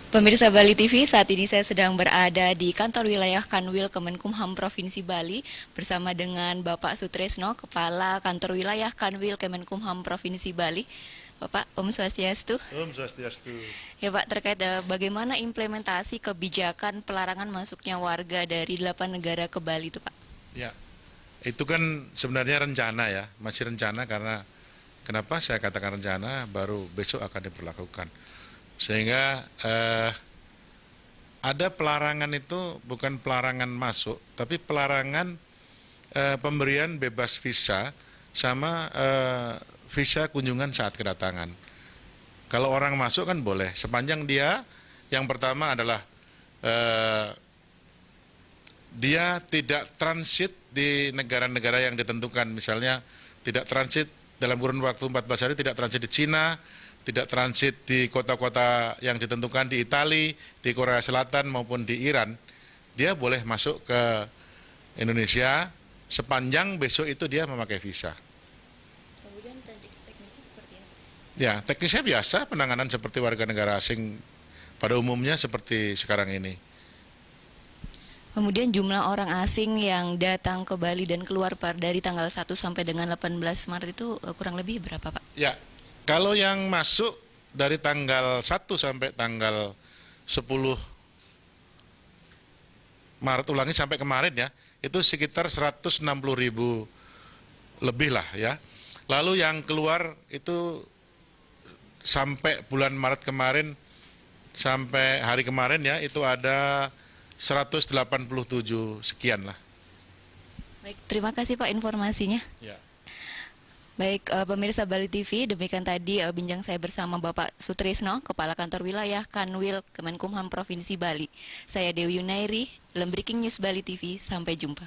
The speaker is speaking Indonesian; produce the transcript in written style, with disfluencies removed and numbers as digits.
Pemirsa Bali TV, saat ini saya sedang berada di kantor wilayah Kanwil Kemenkumham Provinsi Bali bersama dengan Bapak Sutresno, Kepala Kantor Wilayah Kanwil Kemenkumham Provinsi Bali. Bapak, Om Swastiastu. Om Swastiastu. Ya Pak, terkait bagaimana implementasi kebijakan pelarangan masuknya warga dari 8 negara ke Bali itu Pak? Ya, itu kan sebenarnya rencana ya, masih rencana karena kenapa saya katakan rencana baru besok akan diberlakukan. Sehingga ada pelarangan itu bukan pelarangan masuk, tapi pelarangan pemberian bebas visa sama visa kunjungan saat kedatangan. Kalau orang masuk kan boleh, sepanjang dia yang pertama adalah eh, dia tidak transit di negara-negara yang ditentukan, misalnya tidak transit dalam kurun waktu 14 hari, tidak transit di Cina, tidak transit di kota-kota yang ditentukan di Italia, di Korea Selatan maupun di Iran, dia boleh masuk ke Indonesia sepanjang besok itu dia memakai visa. Kemudian teknisnya seperti apa? Ya, teknisnya biasa, penanganan seperti warga negara asing pada umumnya seperti sekarang ini. Kemudian jumlah orang asing yang datang ke Bali dan keluar dari tanggal 1 sampai dengan 18 Maret itu kurang lebih berapa Pak? Ya, kalau yang masuk dari tanggal 1 sampai tanggal 10 Maret, ulangi sampai kemarin ya, itu sekitar 160.000 lebih lah ya. Lalu yang keluar itu sampai bulan Maret kemarin, sampai hari kemarin ya, itu ada 187 sekian lah. Baik, terima kasih Pak informasinya. Ya. Baik, pemirsa Bali TV, demikian tadi bincang saya bersama Bapak Sutrisno, Kepala Kantor Wilayah Kanwil Kemenkumham Provinsi Bali. Saya Dewi Yunairi, dalam Breaking News Bali TV, sampai jumpa.